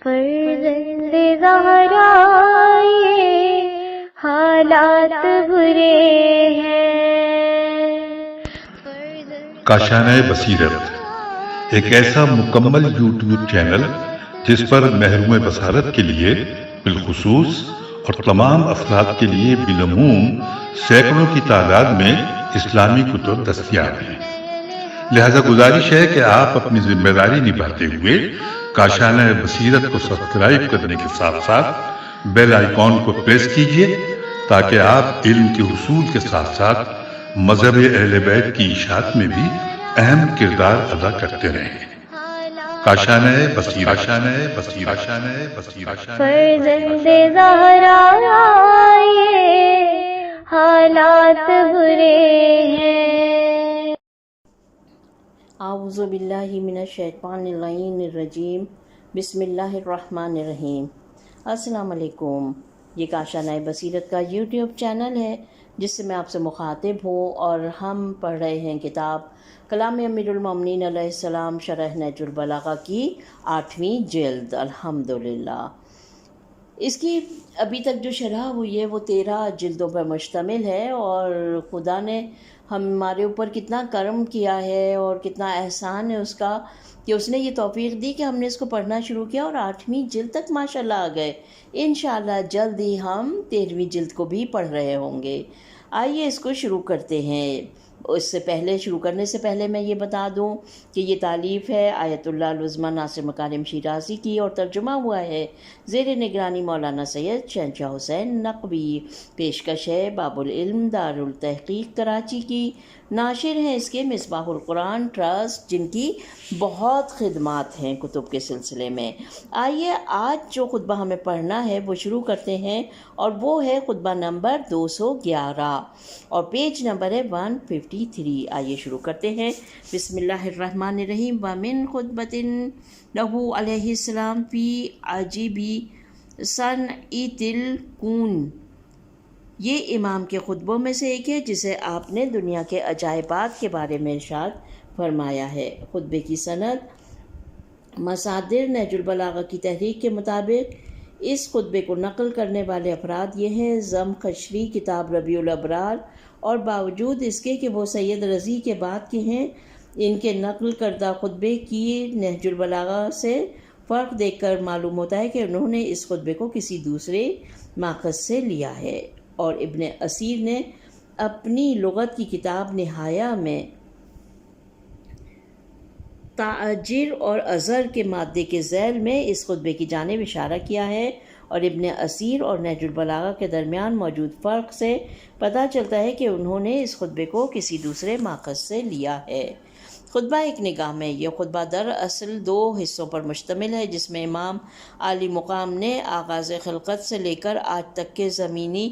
فرزند زہرا یہ حالات برے ہیں۔ کاشانۂ بصیرت ایک ایسا مکمل یوٹیوب چینل جس پر محروم بصارت کے لیے بالخصوص اور تمام افراد کے لیے بالعموم سینکڑوں کی تعداد میں اسلامی کتب دستیاب ہیں۔ لہذا گزارش ہے کہ آپ اپنی ذمہ داری نبھاتے ہوئے کاشانۂ بصیرت کو سبسکرائب کرنے کے ساتھ ساتھ بیل آئیکن کو پریس کیجیے تاکہ آپ علم کے حصول کے ساتھ ساتھ مذہب اہل بیت کی اشاعت میں بھی اہم کردار ادا کرتے رہیں۔ کاشانۂ بصیرت، کاشانۂ بصیرت، کاشانۂ بصیرت۔ فرزند زہرا یہ حالات برے ہیں۔ اعوذ باللہ من الشیطان اللعین الرجیم، بسم اللہ الرحمن الرحیم۔ السلام علیکم، یہ کاشانۂ بصیرت کا یوٹیوب چینل ہے جس سے میں آپ سے مخاطب ہوں، اور ہم پڑھ رہے ہیں کتاب کلام امیر المومنین علیہ السلام شرح نہج البلاغہ کی 8ویں جلد۔ الحمدللہ اس کی ابھی تک جو شرح ہوئی ہے وہ 13 جلدوں پر مشتمل ہے، اور خدا نے ہمارے اوپر کتنا کرم کیا ہے اور کتنا احسان ہے اس کا کہ اس نے یہ توفیق دی کہ ہم نے اس کو پڑھنا شروع کیا اور 8ویں جلد تک ماشاءاللہ آ گئے۔ انشاءاللہ جلد ہی ہم 13ویں جلد کو بھی پڑھ رہے ہوں گے۔ آئیے اس کو شروع کرتے ہیں۔ اس سے پہلے شروع کرنے سے پہلے میں یہ بتا دوں کہ یہ تالیف ہے آیت اللہ العظمیٰ ناصر مکارم شیرازی کی، اور ترجمہ ہوا ہے زیر نگرانی مولانا سید شہنشاہ حسین نقوی۔ پیشکش ہے باب العلم دارالتحقیق کراچی کی۔ ناشر ہیں اس کے مصباح القرآن ٹرسٹ، جن کی بہت خدمات ہیں کتب کے سلسلے میں۔ آئیے آج جو خطبہ ہمیں پڑھنا ہے وہ شروع کرتے ہیں، اور وہ ہے خطبہ نمبر 211 اور پیج نمبر ہے 153۔ آئیے شروع کرتے ہیں۔ بسم اللہ الرحمن الرحیم۔ وَمِن خُطْبَةٍ لَهُ علیہ السلام فی عجیبی صنعۃ الکون، یہ امام کے خطبوں میں سے ایک ہے جسے آپ نے دنیا کے عجائبات کے بارے میں ارشاد فرمایا ہے۔ خطبے کی سند مصادر نہج البلاغہ کی تحریک کے مطابق اس خطبے کو نقل کرنے والے افراد یہ ہیں: زمخشری کتاب ربیع الابرار، اور باوجود اس کے کہ وہ سید رضی کے بعد کے ہیں، ان کے نقل کردہ خطبے کی نہج البلاغہ سے فرق دیکھ کر معلوم ہوتا ہے کہ انہوں نے اس خطبے کو کسی دوسرے ماخذ سے لیا ہے۔ اور ابن اسیر نے اپنی لغت کی کتاب نہایہ میں تعجر اور ازر کے مادے کے ذیل میں اس خطبے کی جانب اشارہ کیا ہے، اور ابن اسیر اور نہج البلاغہ کے درمیان موجود فرق سے پتہ چلتا ہے کہ انہوں نے اس خطبے کو کسی دوسرے ماخذ سے لیا ہے۔ خطبہ ایک نگاہ میں، یہ خطبہ دراصل 2 حصوں پر مشتمل ہے، جس میں امام عالی مقام نے آغاز خلقت سے لے کر آج تک کے زمینی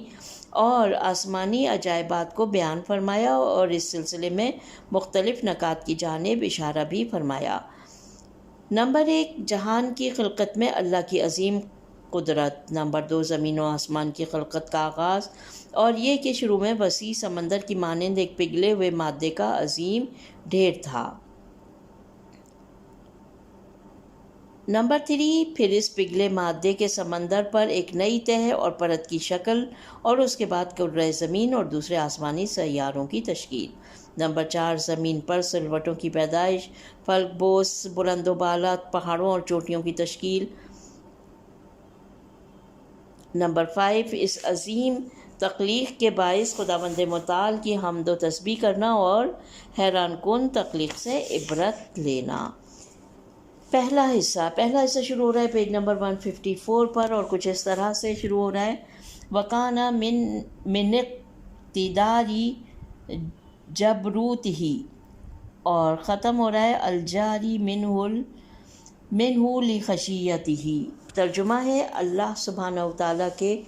اور آسمانی عجائبات کو بیان فرمایا، اور اس سلسلے میں مختلف نکات کی جانب اشارہ بھی فرمایا۔ نمبر 1، جہان کی خلقت میں اللہ کی عظیم قدرت۔ نمبر 2، زمین و آسمان کی خلقت کا آغاز، اور یہ کہ شروع میں وسیع سمندر کی مانند ایک پگھلے ہوئے مادے کا عظیم ڈھیر تھا۔ نمبر 3، پھر اس پگھلے مادے کے سمندر پر ایک نئی تہہ اور پرت کی شکل، اور اس کے بعد کرۂ زمین اور دوسرے آسمانی سیاروں کی تشکیل۔ نمبر 4، زمین پر سلوٹوں کی پیدائش، فلک بوس، بلند و بالا پہاڑوں اور چوٹیوں کی تشکیل۔ نمبر 5، اس عظیم تخلیق کے باعث خداوند متعال کی حمد و تسبیح کرنا اور حیران کن تخلیق سے عبرت لینا۔ پہلا حصہ شروع ہو رہا ہے پیج نمبر 154 پر، اور کچھ اس طرح سے شروع ہو رہا ہے: وَكَانَ مِنْ اقْتِدَارِ جبروتہ، اور ختم ہو رہا ہے الجاری منہ لخشیتہ۔ ترجمہ ہے: اللہ سبحانہ وتعالیٰ کے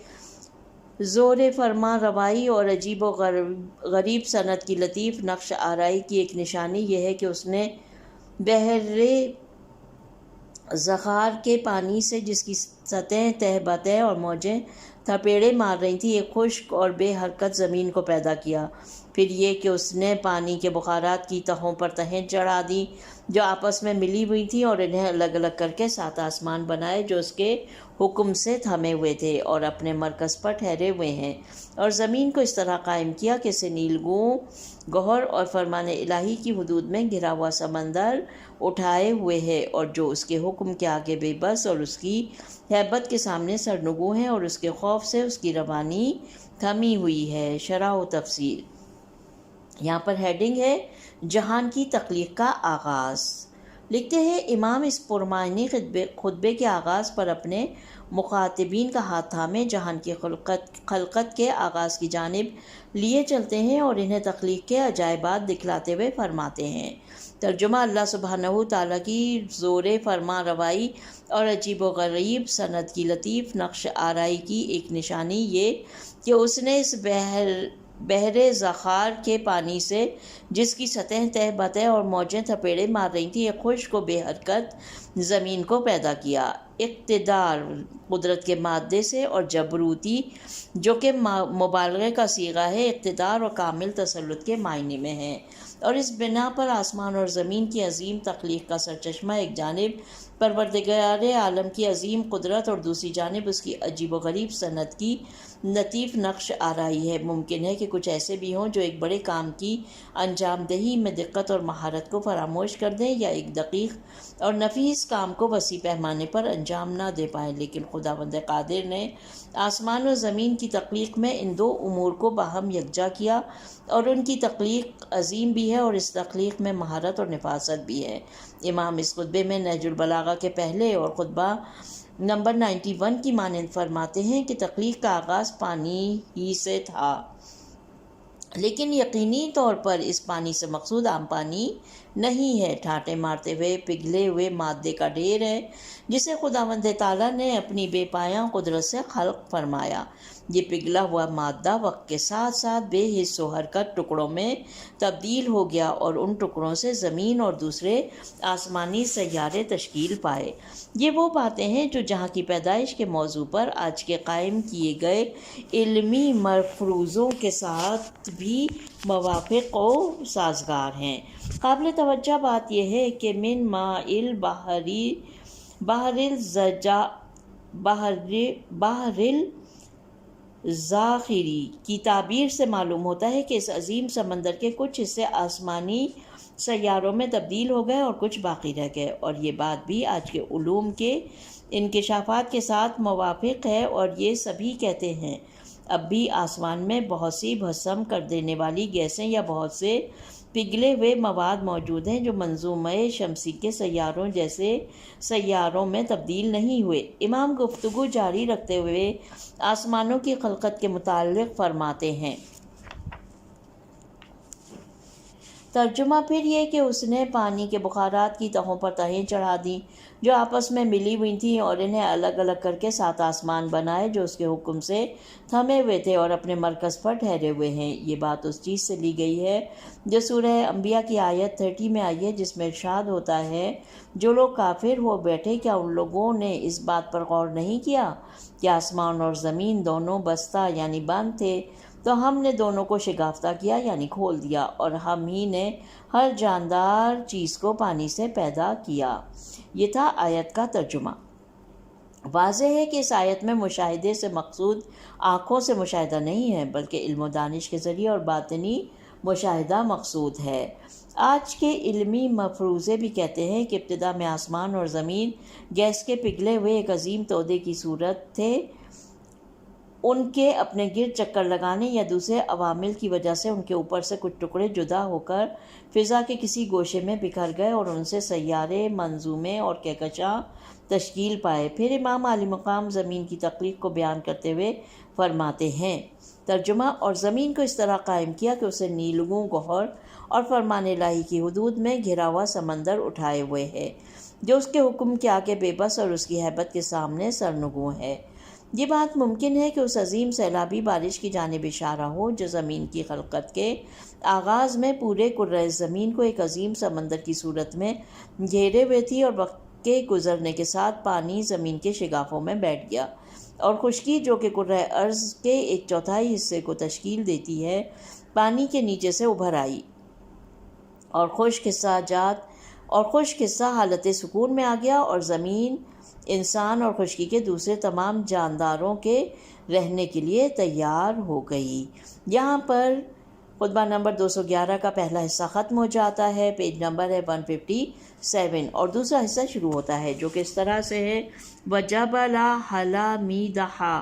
زور فرما روائی اور عجیب و غریب صنعت کی لطیف نقش آرائی کی ایک نشانی یہ ہے کہ اس نے بحر زخار کے پانی سے، جس کی سطح تہ بتہ اور موجیں تھپیڑے مار رہی تھی، ایک خشک اور بے حرکت زمین کو پیدا کیا۔ پھر یہ کہ اس نے پانی کے بخارات کی تہوں پر تہیں چڑھا دی جو آپس میں ملی ہوئی تھیں، اور انہیں الگ الگ کر کے 7 آسمان بنائے جو اس کے حکم سے تھمے ہوئے تھے اور اپنے مرکز پر ٹھہرے ہوئے ہیں، اور زمین کو اس طرح قائم کیا کہ اسے نیلگوں، گوہر اور فرمان الہی کی حدود میں گھرا ہوا سمندر اٹھائے ہوئے ہے، اور جو اس کے حکم کے آگے بے بس اور اس کی ہیبت کے سامنے سرنگوں ہیں، اور اس کے خوف سے اس کی روانی تھمی ہوئی ہے۔ شرح و تفصیل۔ یہاں پر ہیڈنگ ہے جہان کی تخلیق کا آغاز۔ لکھتے ہیں امام اس پرمعنی خطبے کے آغاز پر اپنے مخاطبین کا ہاتھ تھامے جہان کی خلقت کے آغاز کی جانب لیے چلتے ہیں اور انہیں تخلیق کے عجائبات دکھلاتے ہوئے فرماتے ہیں۔ ترجمہ: اللہ سبحانہ تعالیٰ کی زور فرما روائی اور عجیب و غریب صنعت کی لطیف نقش آرائی کی ایک نشانی یہ کہ اس نے اس بحر ذخار کے پانی سے، جس کی سطح تہ بتہ اور موجیں تھپیڑے مار رہی تھیں، ایک خشک و بے حرکت زمین کو پیدا کیا۔ اقتدار قدرت کے مادے سے، اور جبروتی جو کہ مبالغے کا صیغہ ہے، اقتدار اور کامل تسلط کے معنی میں ہے، اور اس بنا پر آسمان اور زمین کی عظیم تخلیق کا سرچشمہ ایک جانب پروردگار عالم کی عظیم قدرت اور دوسری جانب اس کی عجیب و غریب صنعت کی لطیف نقش آرائی ہے۔ ممکن ہے کہ کچھ ایسے بھی ہوں جو ایک بڑے کام کی انجام دہی میں دقت اور مہارت کو فراموش کر دیں، یا ایک دقیق اور نفیس کام کو وسیع پیمانے پر انجام نہ دے پائیں، لیکن خداوند قادر نے آسمان و زمین کی تخلیق میں ان دو امور کو باہم یکجا کیا، اور ان کی تخلیق عظیم بھی ہے اور اس تخلیق میں مہارت اور نفاست بھی ہے۔ امام اس خطبے میں نہج البلاغہ کے پہلے اور خطبہ نمبر 91 کی مانند فرماتے ہیں کہ تخلیق کا آغاز پانی ہی سے تھا، لیکن یقینی طور پر اس پانی سے مقصود عام پانی نہیں ہے، ٹھاٹے مارتے ہوئے پگھلے ہوئے مادے کا ڈھیر ہے جسے خداوند تعالیٰ نے اپنی بے پایاں قدرت سے خلق فرمایا۔ یہ پگھلا ہوا مادہ وقت کے ساتھ ساتھ بے حس و حرکت ٹکڑوں میں تبدیل ہو گیا، اور ان ٹکڑوں سے زمین اور دوسرے آسمانی سیارے تشکیل پائے۔ یہ وہ باتیں ہیں جو جہاں کی پیدائش کے موضوع پر آج کے قائم کیے گئے علمی مفروضوں کے ساتھ بھی موافق و سازگار ہیں۔ قابل توجہ بات یہ ہے کہ من ماء بحر الذاخری کی تعبیر سے معلوم ہوتا ہے کہ اس عظیم سمندر کے کچھ حصے آسمانی سیاروں میں تبدیل ہو گئے اور کچھ باقی رہ گئے، اور یہ بات بھی آج کے علوم کے انکشافات کے ساتھ موافق ہے، اور یہ سبھی کہتے ہیں اب بھی آسمان میں بہت سی بھسم کر دینے والی گیسیں یا بہت سے پگھلے ہوئے مواد موجود ہیں جو منظومہ شمسی کے سیاروں جیسے سیاروں میں تبدیل نہیں ہوئے۔ امام گفتگو جاری رکھتے ہوئے آسمانوں کی خلقت کے متعلق فرماتے ہیں۔ ترجمہ: پھر یہ کہ اس نے پانی کے بخارات کی تہوں پر تہیں چڑھا دیں جو آپس میں ملی ہوئی تھیں، اور انہیں الگ الگ کر کے 7 آسمان بنائے جو اس کے حکم سے تھمے ہوئے تھے اور اپنے مرکز پر ٹھہرے ہوئے ہیں۔ یہ بات اس چیز سے لی گئی ہے جو سورہ انبیاء کی آیت 30 میں آئی ہے، جس میں ارشاد ہوتا ہے، جو لوگ کافر ہو بیٹھے کیا ان لوگوں نے اس بات پر غور نہیں کیا کہ آسمان اور زمین دونوں بستہ یعنی بند تھے، تو ہم نے دونوں کو شگافتہ کیا یعنی کھول دیا، اور ہم ہی نے ہر جاندار چیز کو پانی سے پیدا کیا۔ یہ تھا آیت کا ترجمہ۔ واضح ہے کہ اس آیت میں مشاہدے سے مقصود آنکھوں سے مشاہدہ نہیں ہے، بلکہ علم و دانش کے ذریعے اور باطنی مشاہدہ مقصود ہے۔ آج کے علمی مفروضے بھی کہتے ہیں کہ ابتدا میں آسمان اور زمین گیس کے پگھلے ہوئے ایک عظیم تودے کی صورت تھے۔ ان کے اپنے گرد چکر لگانے یا دوسرے عوامل کی وجہ سے ان کے اوپر سے کچھ ٹکڑے جدا ہو کر فضا کے کسی گوشے میں بکھر گئے اور ان سے سیارے، منظومے اور کہکشاں تشکیل پائے۔ پھر امام عالی مقام زمین کی تخلیق کو بیان کرتے ہوئے فرماتے ہیں۔ ترجمہ: اور زمین کو اس طرح قائم کیا کہ اسے نیلگوں، گوہر اور فرمان الہی کی حدود میں گھرا ہوا سمندر اٹھائے ہوئے ہے، جو اس کے حکم کے آگے بے بس اور اس کی ہیبت کے سامنے سرنگوں ہے۔ یہ بات ممکن ہے کہ اس عظیم سیلابی بارش کی جانب اشارہ ہو جو زمین کی خلقت کے آغاز میں پورے کرۂ زمین کو ایک عظیم سمندر کی صورت میں گھیرے ہوئے تھی، اور وقت کے گزرنے کے ساتھ پانی زمین کے شگافوں میں بیٹھ گیا، اور خشکی جو کہ کرۂ ارض کے 1/4 حصے کو تشکیل دیتی ہے پانی کے نیچے سے ابھر آئی، اور خشک حصہ حالت سکون میں آ گیا، اور زمین انسان اور خشکی کے دوسرے تمام جانداروں کے رہنے کے لیے تیار ہو گئی۔ یہاں پر خطبہ نمبر 211 کا پہلا حصہ ختم ہو جاتا ہے، پیج نمبر ہے 157، اور دوسرا حصہ شروع ہوتا ہے جو کہ اس طرح سے ہے وَجَبَلَ حَلَامِدَهَا،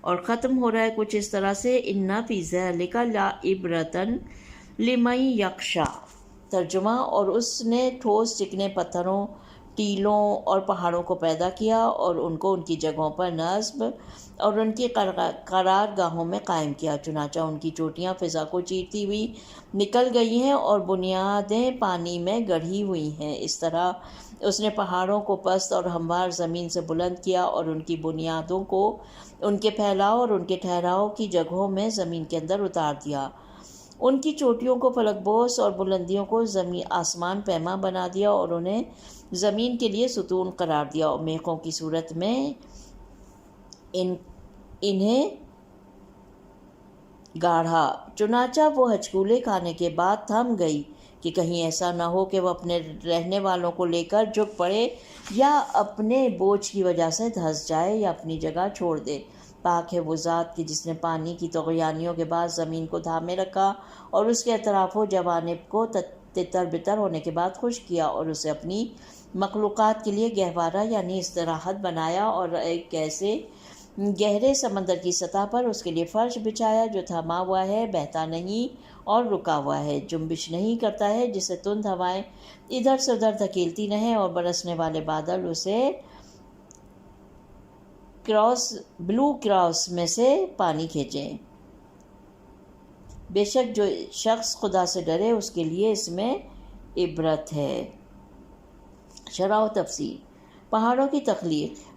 اور ختم ہو رہا ہے کچھ اس طرح سے إِنَّ فِي ذَلِكَ لَعِبْرَةً لِمَن يَخْشَىٰ۔ ترجمہ: اور اس نے ٹھوس چکنے پتھروں، ٹیلوں اور پہاڑوں کو پیدا کیا اور ان کو ان کی جگہوں پر نصب اور ان کی قرار گاہوں میں قائم کیا، چنانچہ ان کی چوٹیاں فضا کو چیرتی ہوئی نکل گئی ہیں اور بنیادیں پانی میں گڑھی ہوئی ہیں۔ اس طرح اس نے پہاڑوں کو پست اور ہموار زمین سے بلند کیا اور ان کی بنیادوں کو ان کے پھیلاؤ اور ان کے ٹھہراؤ کی جگہوں میں زمین کے اندر اتار دیا، ان کی چوٹیوں کو فلک بوس اور بلندیوں کو آسمان پیما بنا دیا اور انہیں زمین کے لیے ستون قرار دیا، اور میخوں کی صورت میں انہیں گاڑھا۔ چنانچہ وہ ہچکولے کھانے کے بعد تھم گئی کہ کہیں ایسا نہ ہو کہ وہ اپنے رہنے والوں کو لے کر جھک پڑے یا اپنے بوجھ کی وجہ سے دھنس جائے یا اپنی جگہ چھوڑ دے۔ پاک ہے وہ ذات کہ جس نے پانی کی طغیانیوں کے بعد زمین کو تھامے رکھا اور اس کے اطراف و جوانب کو تتر بتر ہونے کے بعد خشک کیا، اور اسے اپنی مخلوقات کے لیے گہوارہ یعنی استراحت بنایا، اور ایک ایسے گہرے سمندر کی سطح پر اس کے لیے فرش بچھایا جو تھما ہوا ہے، بہتا نہیں اور رکا ہوا ہے، جنبش نہیں کرتا ہے، جسے تند ہوائیں ادھر سے ادھر دھکیلتی رہیں اور برسنے والے بادل اسے بلو کراس میں سے پانی کھینچیں۔ بے شک جو شخص خدا سے ڈرے اس کے لیے اس میں عبرت ہے۔ شرح و تفسیر۔ پہاڑوں کی تخلیق۔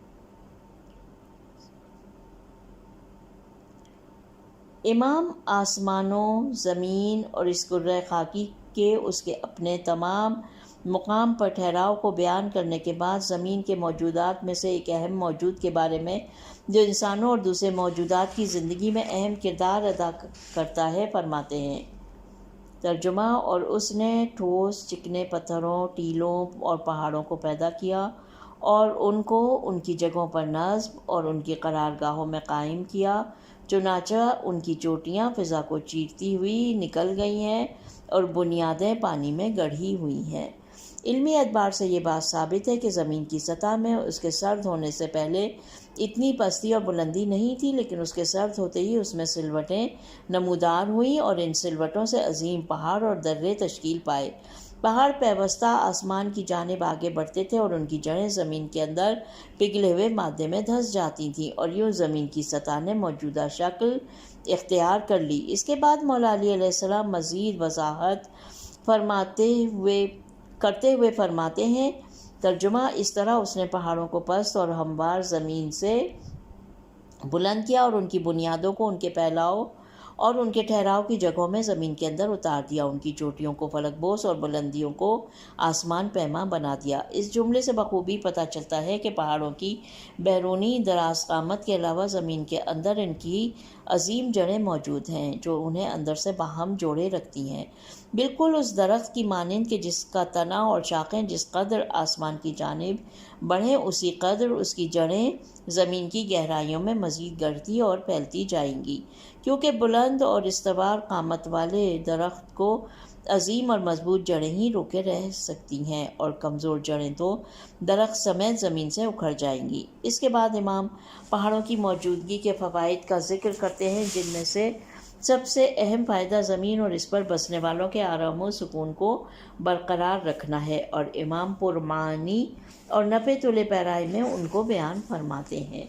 امام آسمانوں، زمین اور اس کرۂ خاکی کے اس کے اپنے تمام مقام پر ٹھہراؤ کو بیان کرنے کے بعد زمین کے موجودات میں سے ایک اہم موجود کے بارے میں جو انسانوں اور دوسرے موجودات کی زندگی میں اہم کردار ادا کرتا ہے فرماتے ہیں۔ ترجمہ: اور اس نے ٹھوس چکنے پتھروں، ٹیلوں اور پہاڑوں کو پیدا کیا اور ان کو ان کی جگہوں پر نصب اور ان کی قرار گاہوں میں قائم کیا، چنانچہ ان کی چوٹیاں فضا کو چیرتی ہوئی نکل گئی ہیں اور بنیادیں پانی میں گڑھی ہوئی ہیں۔ علمی اعتبار سے یہ بات ثابت ہے کہ زمین کی سطح میں اس کے سرد ہونے سے پہلے اتنی پستی اور بلندی نہیں تھی، لیکن اس کے سرد ہوتے ہی اس میں سلوٹیں نمودار ہوئیں اور ان سلوٹوں سے عظیم پہاڑ اور درے تشکیل پائے۔ پہاڑ پیوستہ آسمان کی جانب آگے بڑھتے تھے اور ان کی جڑیں زمین کے اندر پگھلے ہوئے مادے میں دھس جاتی تھیں اور یوں زمین کی سطح نے موجودہ شکل اختیار کر لی۔ اس کے بعد مولا علی علیہ السلام مزید وضاحت کرتے ہوئے فرماتے ہیں۔ ترجمہ: اس طرح اس نے پہاڑوں کو پست اور ہموار زمین سے بلند کیا اور ان کی بنیادوں کو ان کے پھیلاؤ اور ان کے ٹھہراؤ کی جگہوں میں زمین کے اندر اتار دیا، ان کی چوٹیوں کو فلک بوس اور بلندیوں کو آسمان پیما بنا دیا۔ اس جملے سے بخوبی پتہ چلتا ہے کہ پہاڑوں کی بیرونی دراز قامت کے علاوہ زمین کے اندر ان کی عظیم جڑیں موجود ہیں جو انہیں اندر سے باہم جوڑے رکھتی ہیں، بالکل اس درخت کی مانند کہ جس کا تنا اور شاخیں جس قدر آسمان کی جانب بڑھیں اسی قدر اس کی جڑیں زمین کی گہرائیوں میں مزید گڑھتی اور پھیلتی جائیں گی، کیونکہ بلند اور استوار قامت والے درخت کو عظیم اور مضبوط جڑیں ہی روکے رہ سکتی ہیں اور کمزور جڑیں تو درخت سمیت زمین سے اکھڑ جائیں گی۔ اس کے بعد امام پہاڑوں کی موجودگی کے فوائد کا ذکر کرتے ہیں، جن میں سے سب سے اہم فائدہ زمین اور اس پر بسنے والوں کے آرام و سکون کو برقرار رکھنا ہے، اور امام پرمانی اور نفع طول پیرائی میں ان کو بیان فرماتے ہیں۔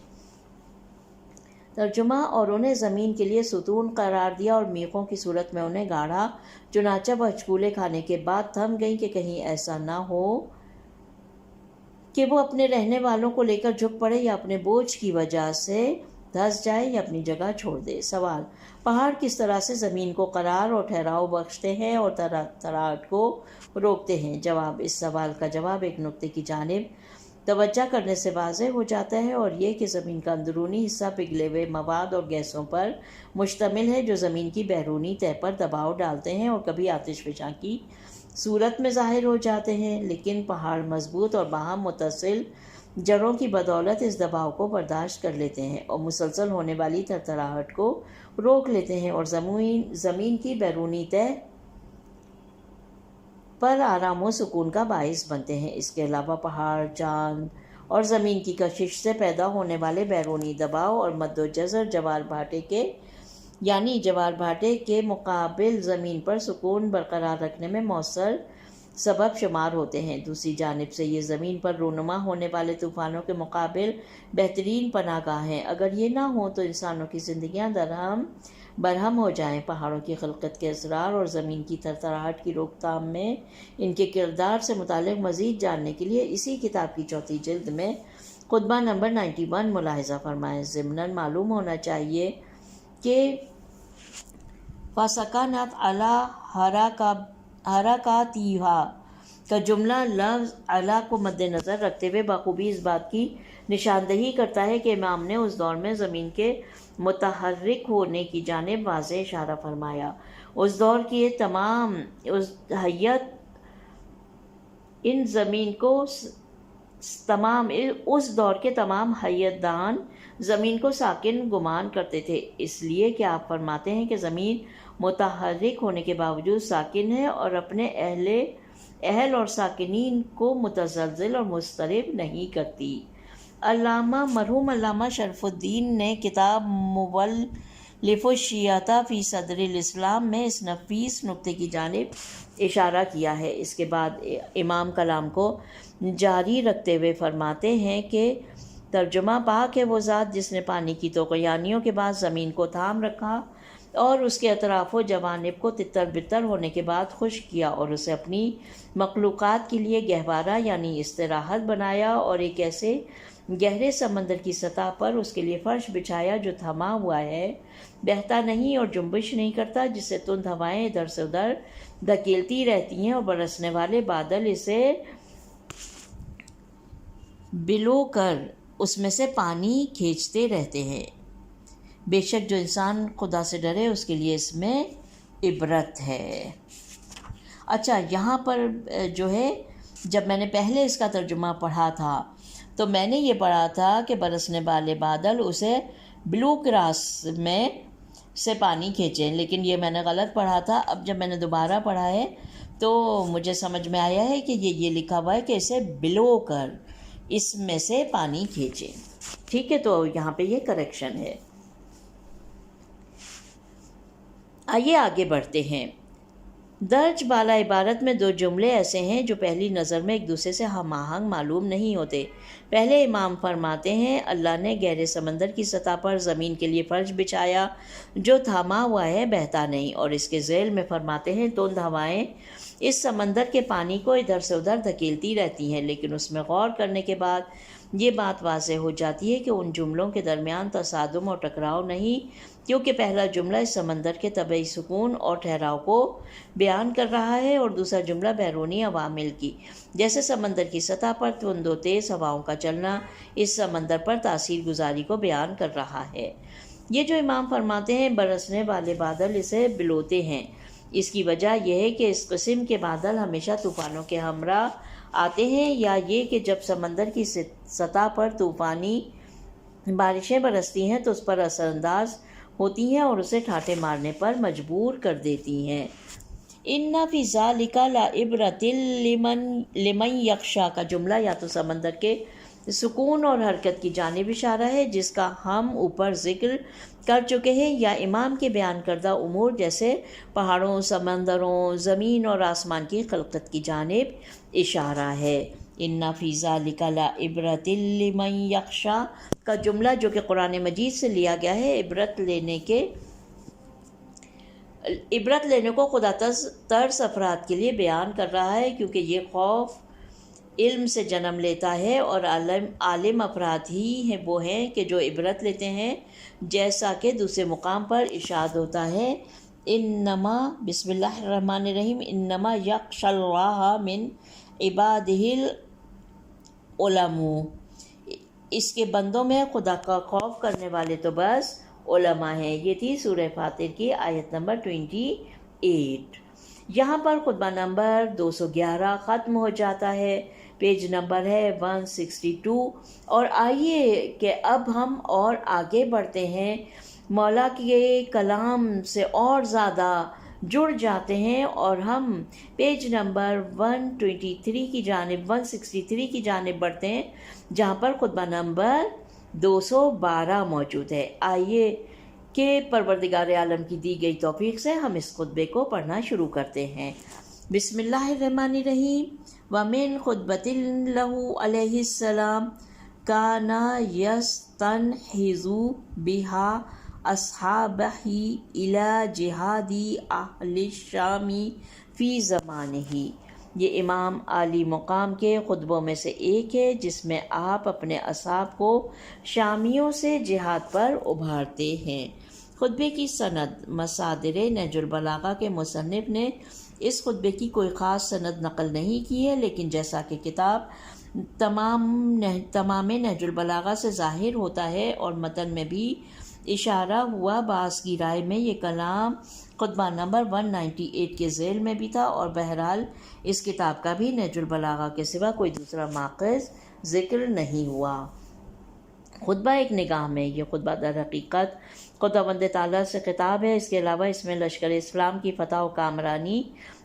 ترجمہ: اور انہیں زمین کے لیے ستون قرار دیا اور میخوں کی صورت میں انہیں گاڑھا، چنانچہ وہ ہچکولے کھانے کے بعد تھم گئیں کہ کہیں ایسا نہ ہو کہ وہ اپنے رہنے والوں کو لے کر جھک پڑے یا اپنے بوجھ کی وجہ سے دھنس جائے یا اپنی جگہ چھوڑ دے۔ سوال: پہاڑ کس طرح سے زمین کو قرار اور ٹھہراؤ بخشتے ہیں اور تراٹ کو روکتے ہیں؟ جواب: اس سوال کا جواب ایک نقطے کی جانب توجہ کرنے سے واضح ہو جاتا ہے، اور یہ کہ زمین کا اندرونی حصہ پگھلے ہوئے مواد اور گیسوں پر مشتمل ہے جو زمین کی بیرونی تہہ پر دباؤ ڈالتے ہیں اور کبھی آتش فشاں کی صورت میں ظاہر ہو جاتے ہیں، لیکن پہاڑ مضبوط اور باہم متصل جڑوں کی بدولت اس دباؤ کو برداشت کر لیتے ہیں اور مسلسل ہونے والی تھرتھراہٹ کو روک لیتے ہیں اور زمین کی بیرونی تہہ پر آرام و سکون کا باعث بنتے ہیں۔ اس کے علاوہ پہاڑ، چاند اور زمین کی کشش سے پیدا ہونے والے بیرونی دباؤ اور مد و جزر جوار بھاٹے کے مقابل زمین پر سکون برقرار رکھنے میں مؤثر سبب شمار ہوتے ہیں۔ دوسری جانب سے یہ زمین پر رونما ہونے والے طوفانوں کے مقابل بہترین پناہ گاہ ہیں۔ اگر یہ نہ ہوں تو انسانوں کی زندگیاں برہم ہو جائیں۔ پہاڑوں کی خلقت کے اسرار اور زمین کی تھرتھراہٹ کی روک تھام میں ان کے کردار سے متعلق مزید جاننے کے لیے اسی کتاب کی چوتھی جلد میں خطبہ نمبر 91 ملاحظہ فرمائیں۔ ضمناً معلوم ہونا چاہیے کہ فَسَكَنَتْ عَلَى حَرَكَاتِهَا کا جملہ لفظ علی کو مد نظر رکھتے ہوئے بخوبی اس بات کی نشاندہی کرتا ہے کہ امام نے اس دور میں زمین کے متحرک ہونے کی جانب واضح اشارہ فرمایا۔ اس دور کے تمام حیات دان زمین کو ساکن گمان کرتے تھے، اس لیے کہ آپ فرماتے ہیں کہ زمین متحرک ہونے کے باوجود ساکن ہے اور اپنے اہل اور ساکنین کو متزلزل اور مضطرب نہیں کرتی۔ مرحوم علامہ شرف الدین نے کتاب مولف الشیعہ فی صدر الاسلام میں اس نفیس نکتے کی جانب اشارہ کیا ہے۔ اس کے بعد امام کلام کو جاری رکھتے ہوئے فرماتے ہیں کہ ترجمہ پاک ہے وہ ذات جس نے پانی کی طغیانیوں کے بعد زمین کو تھام رکھا اور اس کے اطراف و جوانب کو تتر بتر ہونے کے بعد خشک کیا اور اسے اپنی مخلوقات کے لیے گہوارہ یعنی استراحت بنایا اور ایک ایسے گہرے سمندر کی سطح پر اس کے لیے فرش بچھایا جو تھما ہوا ہے، بہتا نہیں اور جنبش نہیں کرتا، جس سے تند ہوائیں ادھر سے ادھر دھکیلتی رہتی ہیں اور برسنے والے بادل اسے بلو کر اس میں سے پانی کھینچتے رہتے ہیں۔ بے شک جو انسان خدا سے ڈرے اس کے لیے اس میں عبرت ہے۔ اچھا، یہاں پر جو ہے جب میں نے پہلے اس کا ترجمہ پڑھا تھا تو میں نے یہ پڑھا تھا کہ برسنے والے بادل اسے بلو کراس میں سے پانی کھینچیں، لیکن یہ میں نے غلط پڑھا تھا۔ اب جب میں نے دوبارہ پڑھا ہے تو مجھے سمجھ میں آیا ہے کہ یہ لکھا ہوا ہے کہ اسے بلو کر اس میں سے پانی کھینچیں۔ ٹھیک ہے، تو یہاں پہ یہ کریکشن ہے۔ آئیے آگے بڑھتے ہیں۔ درج بالا عبارت میں دو جملے ایسے ہیں جو پہلی نظر میں ایک دوسرے سے ہم آہنگ معلوم نہیں ہوتے۔ پہلے امام فرماتے ہیں اللہ نے گہرے سمندر کی سطح پر زمین کے لیے فرش بچھایا جو تھاما ہوا ہے، بہتا نہیں، اور اس کے ذیل میں فرماتے ہیں تند ہوائیں اس سمندر کے پانی کو ادھر سے ادھر دھکیلتی رہتی ہیں، لیکن اس میں غور کرنے کے بعد یہ بات واضح ہو جاتی ہے کہ ان جملوں کے درمیان تصادم اور ٹکراؤ نہیں، کیونکہ پہلا جملہ اس سمندر کے طبعی سکون اور ٹھہراؤ کو بیان کر رہا ہے اور دوسرا جملہ بیرونی عوامل کی، جیسے سمندر کی سطح پر تند و تیز ہواؤں کا چلنا، اس سمندر پر تاثیر گزاری کو بیان کر رہا ہے۔ یہ جو امام فرماتے ہیں برسنے والے بادل اسے بلوتے ہیں، اس کی وجہ یہ ہے کہ اس قسم کے بادل ہمیشہ طوفانوں کے ہمراہ آتے ہیں، یا یہ کہ جب سمندر کی سطح پر طوفانی بارشیں برستی ہیں تو اس پر اثر انداز ہوتی ہیں اور اسے ٹھاٹھے مارنے پر مجبور کر دیتی ہیں۔ ان فی ذالک لعبرۃ لمن یخشی کا جملہ یا تو سمندر کے سکون اور حرکت کی جانب اشارہ ہے جس کا ہم اوپر ذکر کر چکے ہیں، یا امام کے بیان کردہ امور جیسے پہاڑوں، سمندروں، زمین اور آسمان کی خلقت کی جانب اشارہ ہے۔ ان فی ذالک لعبرۃ لمن یخشی کا جملہ جو کہ قرآن مجید سے لیا گیا ہے، عبرت لینے کو خدا ترس افراد کے لیے بیان کر رہا ہے، کیونکہ یہ خوف علم سے جنم لیتا ہے اور عالم افراد ہی ہیں وہ ہیں کہ جو عبرت لیتے ہیں، جیسا کہ دوسرے مقام پر ارشاد ہوتا ہے انما بسم اللہ الرحمن الرحیم انما یخشی اللہ من عبادہ علماء، اس کے بندوں میں خدا کا خوف کرنے والے تو بس علماء ہیں۔ یہ تھی سورہ فاطر کی آیت نمبر 28۔ یہاں پر خطبہ نمبر 211 ختم ہو جاتا ہے، پیج نمبر ہے 162۔ اور آئیے کہ اب ہم اور آگے بڑھتے ہیں، مولا کے کلام سے اور زیادہ جڑ جاتے ہیں، اور ہم پیج نمبر 163 کی جانب بڑھتے ہیں، جہاں پر خطبہ نمبر 212 موجود ہے۔ آئیے کہ پروردگار عالم کی دی گئی توفیق سے ہم اس خطبے کو پڑھنا شروع کرتے ہیں۔ بسم اللہ الرحمن الرحیم۔ وَمِن خُطْبَةٍ لَهُ علیہ السلام كَانَ يَسْتَنْحِزُ بِهَا أَصْحَابَهِ إِلَى جِهَادِ أَهْلِ الشَّامِ فِي زَمَانِهِ۔ یہ امام عالی مقام کے خطبوں میں سے ایک ہے جس میں آپ اپنے اصحاب کو شامیوں سے جہاد پر ابھارتے ہیں۔ خطبے کی سند۔ مصادر نہج البلاغہ کے مصنف نے اس خطبے کی کوئی خاص سند نقل نہیں کی ہے، لیکن جیسا کہ کتاب تمام نہج البلاغہ سے ظاہر ہوتا ہے اور متن میں بھی اشارہ ہوا، بعض کی رائے میں یہ کلام خطبہ نمبر 198 کے ذیل میں بھی تھا، اور بہرحال اس کتاب کا بھی نہج البلاغہ کے سوا کوئی دوسرا ماخذ ذکر نہیں ہوا۔ خطبہ ایک نگاہ میں۔ یہ خطبہ در حقیقت خداوند تعالیٰ سے خطاب ہے۔ اس کے علاوہ اس میں لشکر اسلام کی فتح و کامرانی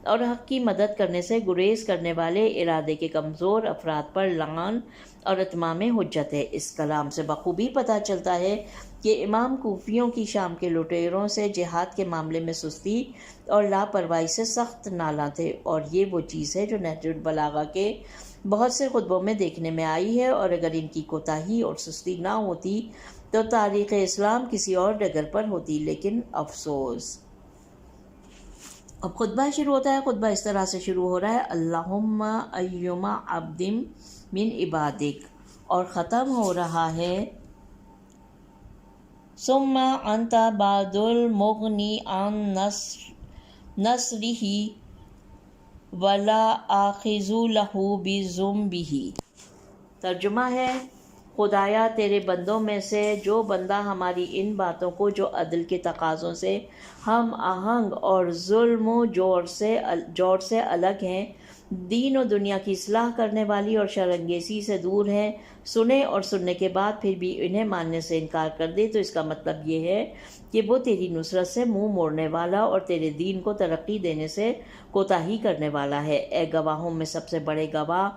اور حق کی مدد کرنے سے گریز کرنے والے ارادے کے کمزور افراد پر لعان اور اتمام حجت ہے۔ اس کلام سے بخوبی پتہ چلتا ہے کہ امام کوفیوں کی شام کے لٹیروں سے جہاد کے معاملے میں سستی اور لاپرواہی سے سخت نالاں تھے، اور یہ وہ چیز ہے جو نہج البلاغہ کے بہت سے خطبوں میں دیکھنے میں آئی ہے، اور اگر ان کی کوتاہی اور سستی نہ ہوتی تو تاریخ اسلام کسی اور ڈگر پر ہوتی، لیکن افسوس۔ اب خطبہ شروع ہوتا ہے۔ خطبہ اس طرح سے شروع ہو رہا ہے: اللہم ایما عبد من عبادک، اور ختم ہو رہا ہے ثم انت بعد المغنی عن نصرہ ولا آخذ لہ بذنبہ۔ ترجمہ ہے: خدایا تیرے بندوں میں سے جو بندہ ہماری ان باتوں کو جو عدل کے تقاضوں سے ہم آہنگ اور ظلم و جور سے الگ ہیں، دین و دنیا کی اصلاح کرنے والی اور شرانگیزی سے دور ہیں، سنے اور سننے کے بعد پھر بھی انہیں ماننے سے انکار کر دے، تو اس کا مطلب یہ ہے کہ وہ تیری نصرت سے منہ موڑنے والا اور تیرے دین کو ترقی دینے سے کوتاہی کرنے والا ہے۔ اے گواہوں میں سب سے بڑے گواہ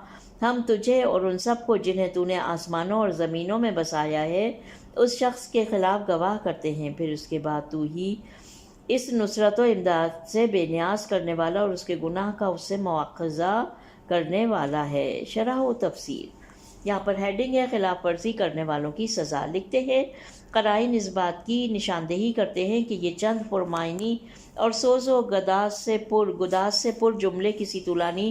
ہم تجھے اور ان سب کو جنہیں تو نے آسمانوں اور زمینوں میں بسایا ہے اس شخص کے خلاف گواہ کرتے ہیں، پھر اس کے بعد تو ہی اس نصرت و امداد سے بے نیاز کرنے والا اور اس کے گناہ کا اس سے مواخذہ کرنے والا ہے۔ شرح و تفسیر۔ یہاں پر ہیڈنگ ہے: خلاف ورزی کرنے والوں کی سزا۔ لکھتے ہیں قرائن اس بات کی نشاندہی کرتے ہیں کہ یہ چند پرمعنی اور سوز و گداز سے پر جملے کسی طولانی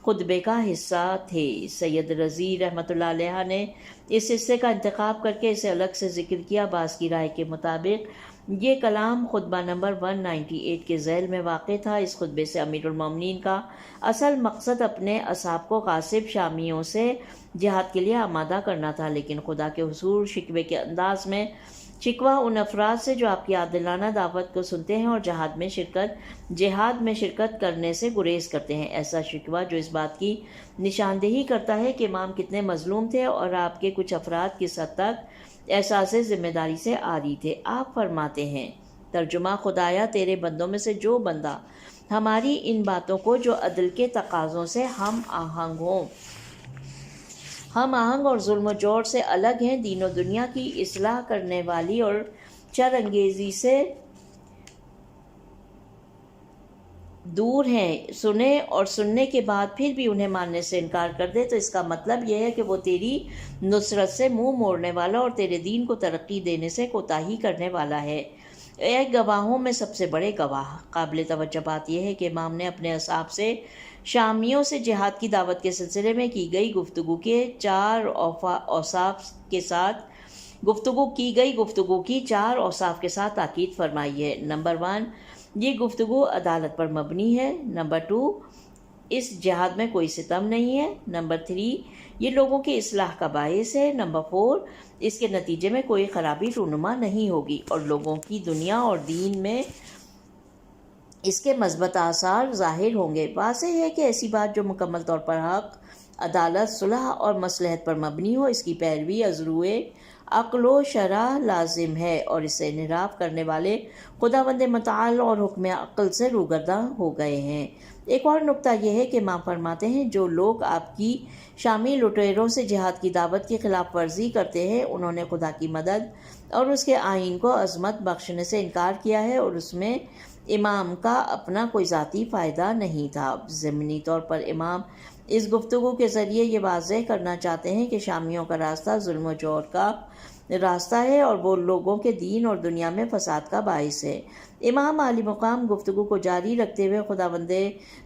خطبے کا حصہ تھے۔ سید رضی رحمۃ اللہ علیہ نے اس حصے کا انتخاب کر کے اسے الگ سے ذکر کیا۔ بعض کی رائے کے مطابق یہ کلام خطبہ نمبر 198 کے ذیل میں واقع تھا۔ اس خطبے سے امیر المومنین کا اصل مقصد اپنے اصحاب کو غاصب شامیوں سے جہاد کے لیے آمادہ کرنا تھا، لیکن خدا کے حضور شکوے کے انداز میں شکوہ ان افراد سے جو آپ کی عادلانہ دعوت کو سنتے ہیں اور جہاد میں شرکت کرنے سے گریز کرتے ہیں۔ ایسا شکوہ جو اس بات کی نشاندہی کرتا ہے کہ امام کتنے مظلوم تھے اور آپ کے کچھ افراد کس حد تک احساس ذمہ داری سے عاری تھے۔ آپ فرماتے ہیں: ترجمہ: خدایا تیرے بندوں میں سے جو بندہ ہماری ان باتوں کو جو عدل کے تقاضوں سے ہم آہنگ اور ظلم و جور سے الگ ہیں، دین و دنیا کی اصلاح کرنے والی اور شرانگیزی سے دور ہیں، سنے اور سننے کے بعد پھر بھی انہیں ماننے سے انکار کر دے، تو اس کا مطلب یہ ہے کہ وہ تیری نصرت سے منہ موڑنے والا اور تیرے دین کو ترقی دینے سے کوتاہی کرنے والا ہے۔ اے گواہوں میں سب سے بڑے گواہ۔ قابل توجہ بات یہ ہے کہ امام نے اپنے اصحاب سے شامیوں سے جہاد کی دعوت کے سلسلے میں کی گئی گفتگو کی چار اوصاف کے ساتھ تاکید فرمائی ہے۔ نمبر 1، یہ گفتگو عدالت پر مبنی ہے۔ نمبر 2، اس جہاد میں کوئی ستم نہیں ہے۔ نمبر 3، یہ لوگوں کی اصلاح کا باعث ہے۔ نمبر 4، اس کے نتیجے میں کوئی خرابی رونما نہیں ہوگی اور لوگوں کی دنیا اور دین میں اس کے مثبت آثار ظاہر ہوں گے۔ واضح ہے کہ ایسی بات جو مکمل طور پر حق، عدالت، صلح اور مصلحت پر مبنی ہو، اس کی پیروی از روئے عقل و شرع لازم ہے، اور اس سے انحراف کرنے والے خداوند متعال اور حکم عقل سے روگرداں ہو گئے ہیں۔ ایک اور نکتہ یہ ہے کہ امام فرماتے ہیں جو لوگ آپ کی شامی لٹیروں سے جہاد کی دعوت کی خلاف ورزی کرتے ہیں، انہوں نے خدا کی مدد اور اس کے آئین کو عظمت بخشنے سے انکار کیا ہے، اور اس میں امام کا اپنا کوئی ذاتی فائدہ نہیں تھا۔ ضمنی طور پر امام اس گفتگو کے ذریعے یہ واضح کرنا چاہتے ہیں کہ شامیوں کا راستہ ظلم و جور کا راستہ ہے اور وہ لوگوں کے دین اور دنیا میں فساد کا باعث ہے۔ امام عالی مقام گفتگو کو جاری رکھتے ہوئے خداوند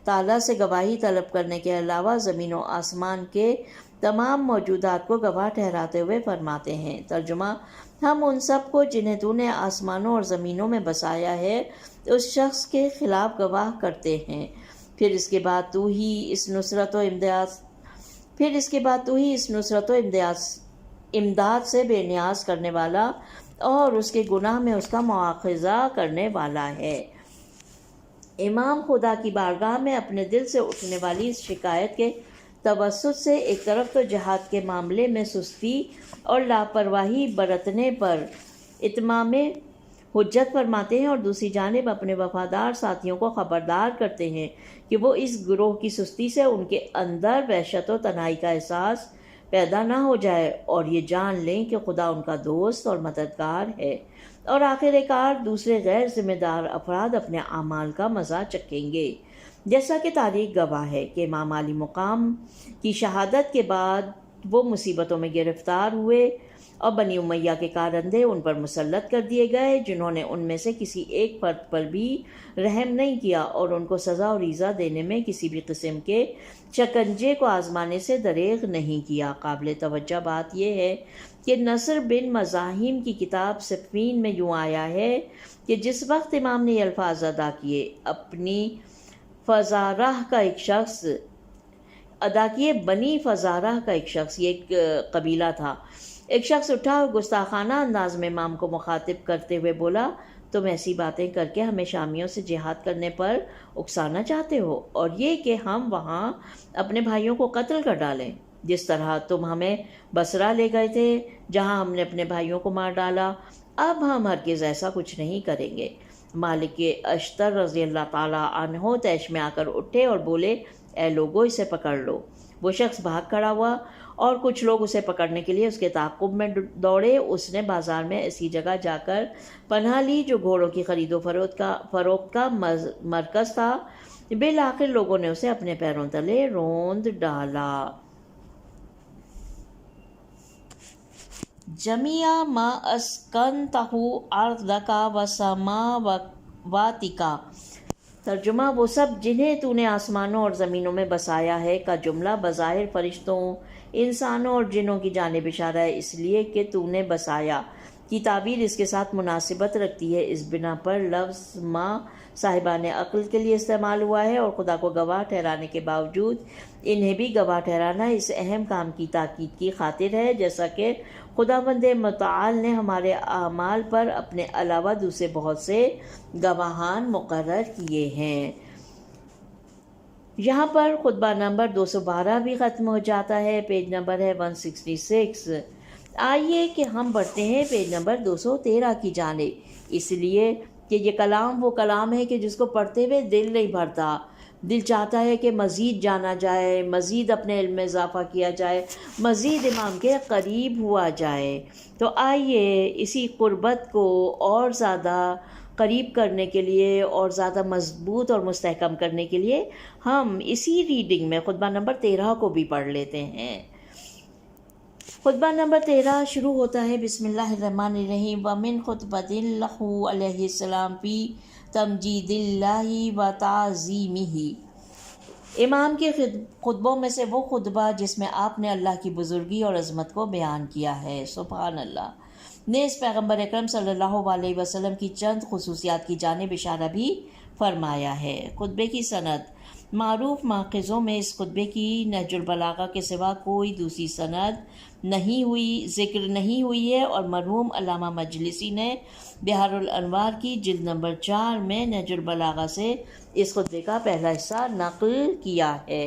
تعالیٰ سے گواہی طلب کرنے کے علاوہ زمین و آسمان کے تمام موجودات کو گواہ ٹھہراتے ہوئے فرماتے ہیں۔ ترجمہ: ہم ان سب کو جنہیں تو نے آسمانوں اور زمینوں میں بسایا ہے اس شخص کے خلاف گواہ کرتے ہیں، پھر اس کے بعد تو ہی اس نصرت و امداد سے بے نیاز کرنے والا اور اس کے گناہ میں اس کا مواخذہ کرنے والا ہے۔ امام خدا کی بارگاہ میں اپنے دل سے اٹھنے والی اس شکایت کے توسط سے ایک طرف تو جہاد کے معاملے میں سستی اور لاپرواہی برتنے پر اتمام حجت فرماتے ہیں، اور دوسری جانب اپنے وفادار ساتھیوں کو خبردار کرتے ہیں کہ وہ اس گروہ کی سستی سے ان کے اندر وحشت و تنہائی کا احساس پیدا نہ ہو جائے اور یہ جان لیں کہ خدا ان کا دوست اور مددگار ہے، اور آخر کار دوسرے غیر ذمہ دار افراد اپنے اعمال کا مزہ چکھیں گے۔ جیسا کہ تاریخ گواہ ہے کہ امام عالی مقام کی شہادت کے بعد وہ مصیبتوں میں گرفتار ہوئے اور بنی امیہ کے کارندے ان پر مسلط کر دیے گئے، جنہوں نے ان میں سے کسی ایک فرد پر بھی رحم نہیں کیا اور ان کو سزا اور ایذا دینے میں کسی بھی قسم کے شکنجے کو آزمانے سے دریغ نہیں کیا۔ قابل توجہ بات یہ ہے کہ نصر بن مزاحم کی کتاب صفین میں یوں آیا ہے کہ جس وقت امام نے یہ الفاظ ادا کیے، بنی فزارہ کا ایک شخص، یہ ایک قبیلہ تھا، ایک شخص اٹھا اور گستاخانہ انداز میں امام کو مخاطب کرتے ہوئے بولا، تم ایسی باتیں کر کے ہمیں شامیوں سے جہاد کرنے پر اکسانا چاہتے ہو، اور یہ کہ ہم وہاں اپنے بھائیوں کو قتل کر ڈالیں، جس طرح تم ہمیں بصرہ لے گئے تھے جہاں ہم نے اپنے بھائیوں کو مار ڈالا، اب ہم ہرگز ایسا کچھ نہیں کریں گے۔ مالک اشتر رضی اللہ تعالیٰ عنہ طیش میں آ کر اٹھے اور بولے، اے لوگو اسے پکڑ لو۔ وہ شخص بھاگ کھڑا ہوا اور کچھ لوگ اسے پکڑنے کے لیے اس کے تعاقب میں دوڑے۔ اس نے بازار میں ایسی جگہ جا کر پناہ لی جو گھوڑوں کی خرید و فروخت کا مرکز تھا۔ بالآخر لوگوں نے اسے اپنے پیروں تلے روند ڈالا۔ جمیع ما اسکنتہ ارضک و سماواتک۔ ترجمہ: وہ سب جنہیں تو نے آسمانوں اور زمینوں میں بسایا ہے کا جملہ بظاہر فرشتوں، انسانوں اور جنوں کی جانب اشارہ ہے، اس لیے کہ تو نے بسایا کی تعبیر اس کے ساتھ مناسبت رکھتی ہے۔ اس بنا پر لفظ ما صاحبان عقل کے لیے استعمال ہوا ہے، اور خدا کو گواہ ٹھہرانے کے باوجود انہیں بھی گواہ ٹھہرانا اس اہم کام کی تاکید کی خاطر ہے، جیسا کہ خداوند متعال نے ہمارے اعمال پر اپنے علاوہ دوسرے بہت سے گواہان مقرر کیے ہیں۔ یہاں پر خطبہ نمبر 212 بھی ختم ہو جاتا ہے۔ پیج نمبر ہے 166۔ آئیے کہ ہم بڑھتے ہیں پیج نمبر 213 کی جانب، اس لیے کہ یہ کلام وہ کلام ہے کہ جس کو پڑھتے ہوئے دل نہیں بھرتا، دل چاہتا ہے کہ مزید جانا جائے، مزید اپنے علم میں اضافہ کیا جائے، مزید امام کے قریب ہوا جائے۔ تو آئیے اسی قربت کو اور زیادہ قریب کرنے کے لیے اور زیادہ مضبوط اور مستحکم کرنے کے لیے ہم اسی ریڈنگ میں خطبہ نمبر 13 کو بھی پڑھ لیتے ہیں۔ خطبہ نمبر 13 شروع ہوتا ہے بسم اللہ الرحمن الرحیم۔ ومن خطبۃ لہ علیہ السلام فی تمجید اللہ و تعظیمہ۔ امام کے خطبوں میں سے وہ خطبہ جس میں آپ نے اللہ کی بزرگی اور عظمت کو بیان کیا ہے، سبحان اللہ، نے اس پیغمبر اکرم صلی اللہ علیہ وسلم کی چند خصوصیات کی جانب اشارہ بھی فرمایا ہے۔ خطبے کی سند: معروف ماخذوں میں اس خطبے کی نہج البلاغہ کے سوا کوئی دوسری سند ذکر نہیں ہوئی ہے، اور مرحوم علامہ مجلسی نے بحار الانوار کی جلد نمبر 4 میں نہج البلاغہ سے اس خطبے کا پہلا حصہ نقل کیا ہے۔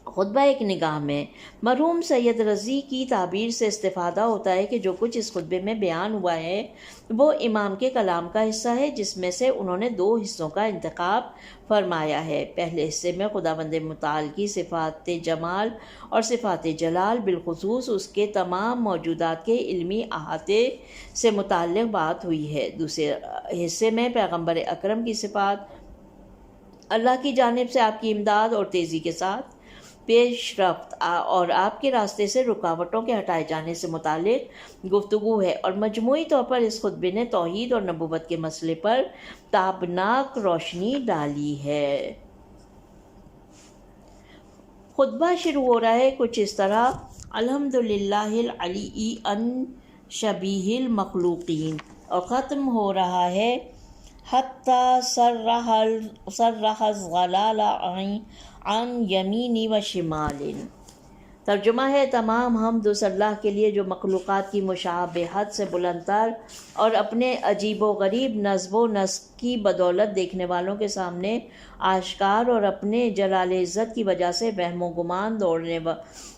خطبہ ایک نگاہ میں مرحوم سید رضی کی تعبیر سے استفادہ ہوتا ہے کہ جو کچھ اس خطبے میں بیان ہوا ہے وہ امام کے کلام کا حصہ ہے، جس میں سے انہوں نے 2 حصوں کا انتخاب فرمایا ہے۔ پہلے حصے میں خداوند متعال کی صفات جمال اور صفات جلال، بالخصوص اس کے تمام موجودات کے علمی احاطے سے متعلق بات ہوئی ہے۔ دوسرے حصے میں پیغمبر اکرم کی صفات، اللہ کی جانب سے آپ کی امداد اور تیزی کے ساتھ پیش رفت اور آپ کے راستے سے رکاوٹوں کے ہٹائے جانے سے متعلق گفتگو ہے، اور مجموعی طور پر اس خطبے نے توحید اور نبوت کے مسئلے پر تابناک روشنی ڈالی ہے۔ خطبہ شروع ہو رہا ہے کچھ اس طرح: الحمدللہ العلی ان شبیہ المخلوقین، اور ختم ہو رہا ہے حتی سرح الظلال عن یمینی و شمال۔ ترجمہ ہے: تمام حمد اس اللہ کے لیے جو مخلوقات کی مشابہت سے بلند تر اور اپنے عجیب و غریب نظم و نسق کی بدولت دیکھنے والوں کے سامنے آشکار اور اپنے جلال عزت کی وجہ سے وہم و گمان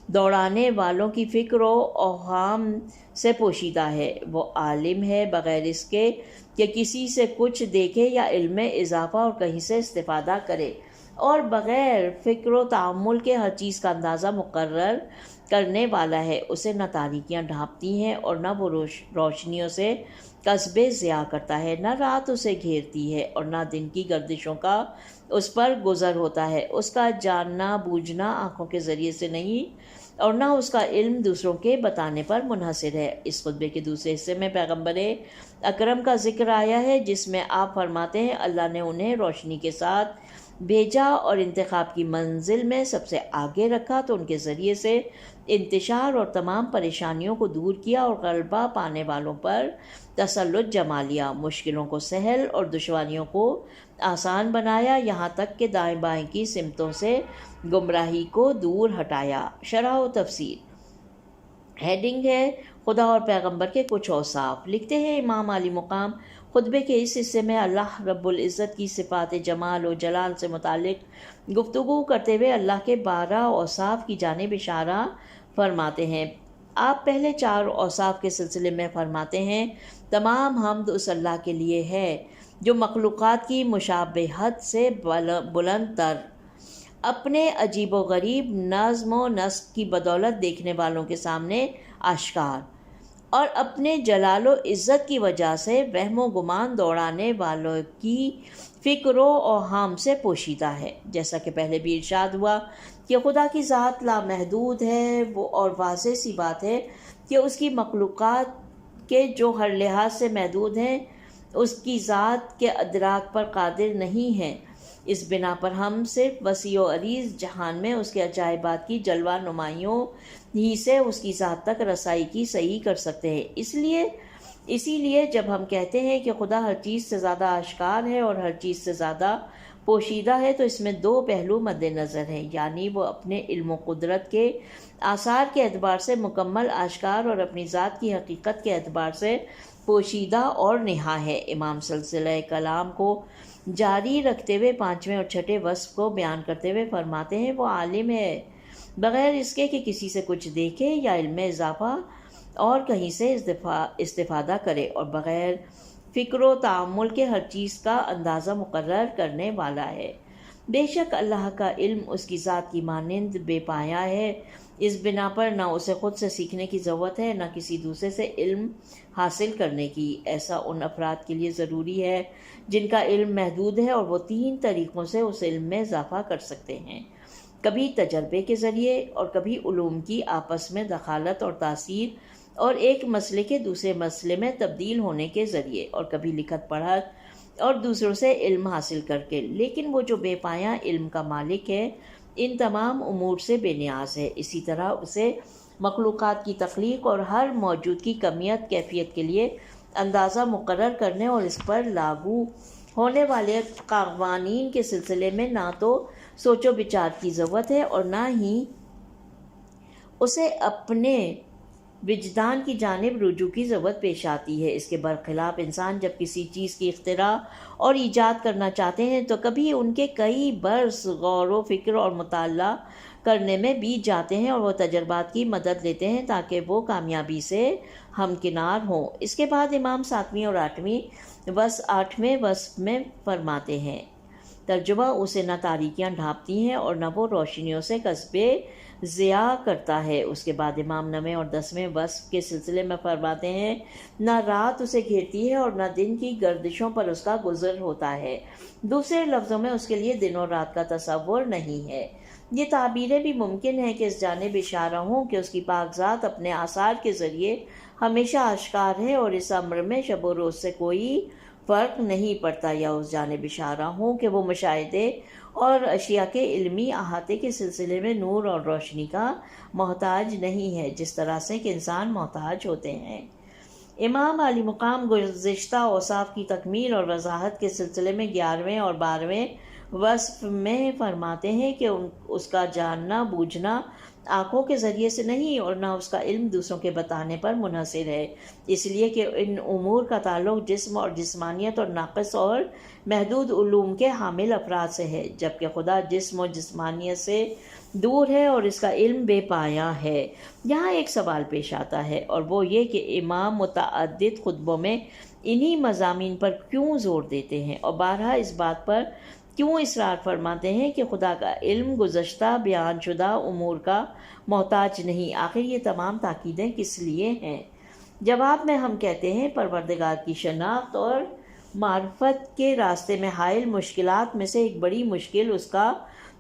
دوڑانے والوں کی فکر و اوہام سے پوشیدہ ہے۔ وہ عالم ہے بغیر اس کے کہ کسی سے کچھ دیکھے یا علم میں اضافہ اور کہیں سے استفادہ کرے، اور بغیر فکر و تعمل کے ہر چیز کا اندازہ مقرر کرنے والا ہے۔ اسے نہ تاریکیاں ڈھانپتی ہیں اور نہ وہ روشنیوں سے قصبے ضیاء کرتا ہے، نہ رات اسے گھیرتی ہے اور نہ دن کی گردشوں کا اس پر گزر ہوتا ہے۔ اس کا جاننا بوجھنا آنکھوں کے ذریعے سے نہیں اور نہ اس کا علم دوسروں کے بتانے پر منحصر ہے۔ اس خطبے کے دوسرے حصے میں پیغمبر اکرم کا ذکر آیا ہے، جس میں آپ فرماتے ہیں اللہ نے انہیں روشنی کے ساتھ بھیجا اور انتخاب کی منزل میں سب سے آگے رکھا، تو ان کے ذریعے سے انتشار اور تمام پریشانیوں کو دور کیا اور غلبہ پانے والوں پر تسلط جما لیا، مشکلوں کو سہل اور دشواریوں کو آسان بنایا، یہاں تک کہ دائیں بائیں کی سمتوں سے گمراہی کو دور ہٹایا۔ شرح و تفسیر۔ ہیڈنگ ہے: خدا اور پیغمبر کے کچھ اوصاف۔ لکھتے ہیں امام علی مقام خطبے کے اس حصے میں اللہ رب العزت کی صفات جمال و جلال سے متعلق گفتگو کرتے ہوئے اللہ کے 12 اوصاف کی جانب اشارہ فرماتے ہیں۔ آپ پہلے 4 اوصاف کے سلسلے میں فرماتے ہیں: تمام حمد اس اللہ کے لیے ہے جو مخلوقات کی مشابہت سے بلند تر، اپنے عجیب و غریب نظم و نسق کی بدولت دیکھنے والوں کے سامنے آشکار اور اپنے جلال و عزت کی وجہ سے وہم و گمان دوڑانے والوں کی فکر و اوہام سے پوشیدہ ہے۔ جیسا کہ پہلے بھی ارشاد ہوا کہ خدا کی ذات لامحدود ہے، وہ اور واضح سی بات ہے کہ اس کی مخلوقات کے جو ہر لحاظ سے محدود ہیں اس کی ذات کے ادراک پر قادر نہیں ہیں۔ اس بنا پر ہم صرف وسیع و عریض جہان میں اس کے عجائبات کی جلوہ نمائیوں ہی سے اس کی ذات تک رسائی کی صحیح کر سکتے ہیں۔ اسی لیے جب ہم کہتے ہیں کہ خدا ہر چیز سے زیادہ آشکار ہے اور ہر چیز سے زیادہ پوشیدہ ہے، تو اس میں 2 پہلو مد نظر ہیں، یعنی وہ اپنے علم و قدرت کے آثار کے اعتبار سے مکمل آشکار اور اپنی ذات کی حقیقت کے اعتبار سے پوشیدہ اور نہا ہے۔ امام سلسلہ کلام کو جاری رکھتے ہوئے 5ویں اور 6ٹھے وصف کو بیان کرتے ہوئے فرماتے ہیں: وہ عالم ہے بغیر اس کے کہ کسی سے کچھ دیکھے یا علم میں اضافہ اور کہیں سے استفادہ کرے، اور بغیر فکر و تعمل کے ہر چیز کا اندازہ مقرر کرنے والا ہے۔ بے شک اللہ کا علم اس کی ذات کی مانند بے پایا ہے، اس بنا پر نہ اسے خود سے سیکھنے کی ضرورت ہے نہ کسی دوسرے سے علم حاصل کرنے کی۔ ایسا ان افراد کے لیے ضروری ہے جن کا علم محدود ہے، اور وہ 3 طریقوں سے اس علم میں اضافہ کر سکتے ہیں: کبھی تجربے کے ذریعے، اور کبھی علوم کی آپس میں دخالت اور تاثیر اور ایک مسئلے کے دوسرے مسئلے میں تبدیل ہونے کے ذریعے، اور کبھی لکھت پڑھت اور دوسروں سے علم حاصل کر کے۔ لیکن وہ جو بے پایا علم کا مالک ہے ان تمام امور سے بے نیاز ہے۔ اسی طرح اسے مخلوقات کی تخلیق اور ہر موجود کی کمیت کیفیت کے لیے اندازہ مقرر کرنے اور اس پر لاگو ہونے والے قوانین کے سلسلے میں نہ تو سوچ و بچار کی ضرورت ہے اور نہ ہی اسے اپنے وجدان کی جانب رجوع کی ضرورت پیش آتی ہے۔ اس کے برخلاف انسان جب کسی چیز کی اختراع اور ایجاد کرنا چاہتے ہیں تو کبھی ان کے کئی برس غور و فکر اور مطالعہ کرنے میں بیت جاتے ہیں اور وہ تجربات کی مدد لیتے ہیں تاکہ وہ کامیابی سے ہمکنار ہوں۔ اس کے بعد امام 7ویں اور 8ویں وصف میں فرماتے ہیں، ترجمہ: اسے نہ تاریکیاں ڈھانپتی ہیں اور نہ وہ روشنیوں سے قصب ضیاء کرتا ہے۔ اس کے بعد امام 9ویں اور 10ویں وصف کے سلسلے میں فرماتے ہیں، نہ رات اسے گھیرتی ہے اور نہ دن کی گردشوں پر اس کا گزر ہوتا ہے۔ دوسرے لفظوں میں اس کے لیے دن اور رات کا تصور نہیں ہے۔ یہ تعبیریں بھی ممکن ہے کہ اس جانب اشارہ ہوں کہ اس کی پاک ذات اپنے آثار کے ذریعے ہمیشہ آشکار ہے اور اس امر میں شب و روز سے کوئی فرق نہیں پڑتا، یا اس جانب اشارہ ہوں کہ وہ مشاہدے اور اشیاء کے علمی احاطے کے سلسلے میں نور اور روشنی کا محتاج نہیں ہے، جس طرح سے کہ انسان محتاج ہوتے ہیں۔ امام علی مقام گزشتہ اوصاف کی تکمیل اور وضاحت کے سلسلے میں 11ویں اور 12ویں وصف میں فرماتے ہیں کہ اس کا جاننا بوجھنا آنکھوں کے ذریعے سے نہیں اور نہ اس کا علم دوسروں کے بتانے پر منحصر ہے، اس لیے کہ ان امور کا تعلق جسم اور جسمانیت اور ناقص اور محدود علوم کے حامل افراد سے ہے، جبکہ خدا جسم و جسمانیت سے دور ہے اور اس کا علم بے پایہ ہے۔ یہاں ایک سوال پیش آتا ہے اور وہ یہ کہ امام متعدد خطبوں میں انہی مضامین پر کیوں زور دیتے ہیں اور بارہا اس بات پر کیوں اصرار فرماتے ہیں کہ خدا کا علم گزشتہ بیان شدہ امور کا محتاج نہیں؟ آخر یہ تمام تاکیدیں کس لیے ہیں؟ جواب میں ہم کہتے ہیں، پروردگار کی شناخت اور معرفت کے راستے میں حائل مشکلات میں سے ایک بڑی مشکل اس کا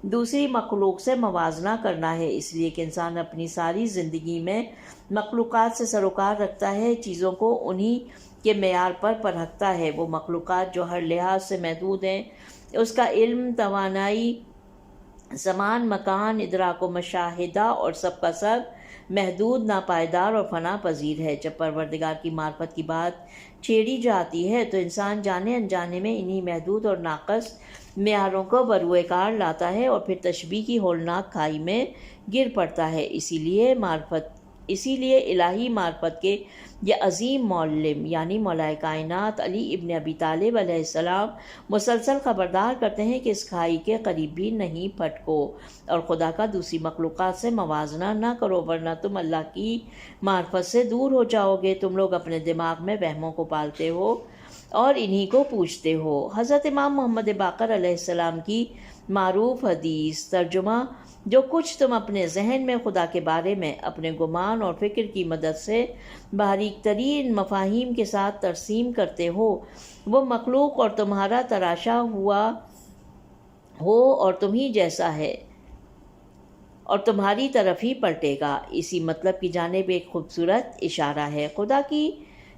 دوسری مخلوق سے موازنہ کرنا ہے، اس لیے کہ انسان اپنی ساری زندگی میں مخلوقات سے سروکار رکھتا ہے، چیزوں کو انہی کے معیار پر پرکھتا ہے۔ وہ مخلوقات جو ہر لحاظ سے محدود ہیں، اس کا علم، توانائی، زمان، مکان، ادراک و مشاہدہ اور سب کا سب محدود، ناپائیدار اور فنا پذیر ہے۔ جب پروردگار کی معرفت کی بات چھیڑی جاتی ہے تو انسان جانے انجانے میں انہی محدود اور ناقص معیاروں کو بروئے کار لاتا ہے اور پھر تشبیہ کی ہولناک کھائی میں گر پڑتا ہے۔ اسی لیے الہی معرفت کے یہ عظیم معلم یعنی مولا کائنات علی ابن ابی طالب علیہ السلام مسلسل خبردار کرتے ہیں کہ اس کھائی کے قریب بھی نہیں پھٹکو اور خدا کا دوسری مخلوقات سے موازنہ نہ کرو، ورنہ تم اللہ کی معرفت سے دور ہو جاؤ گے۔ تم لوگ اپنے دماغ میں وہموں کو پالتے ہو اور انہی کو پوچھتے ہو۔ حضرت امام محمد باقر علیہ السلام کی معروف حدیث، ترجمہ: جو کچھ تم اپنے ذہن میں خدا کے بارے میں اپنے گمان اور فکر کی مدد سے باریک ترین مفاہیم کے ساتھ ترسیم کرتے ہو، وہ مخلوق اور تمہارا تراشا ہوا ہو اور تم ہی جیسا ہے اور تمہاری طرف ہی پلٹے گا۔ اسی مطلب کی جانب ایک خوبصورت اشارہ ہے۔ خدا کی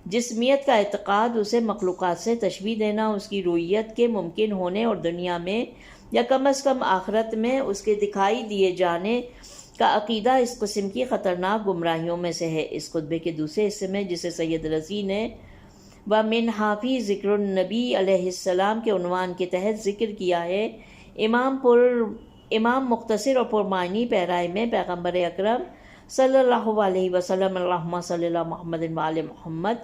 جسمیت کا اعتقاد، اسے مخلوقات سے تشبیہ دینا، اس کی رویت کے ممکن ہونے اور دنیا میں یا کم از کم آخرت میں اس کے دکھائی دیے جانے کا عقیدہ اس قسم کی خطرناک گمراہیوں میں سے ہے۔ اس خطبے کے دوسرے حصے میں، جسے سید رضی نے وَمِنْ حَافِظِ ذِکْرُ النَّبِی علیہ السلام کے عنوان کے تحت ذکر کیا ہے، امام مختصر اور پرمعنی پیرائے میں پیغمبر اکرم صلی اللہ علیہ وسلم اللہم صلی اللہ محمد وآل محمد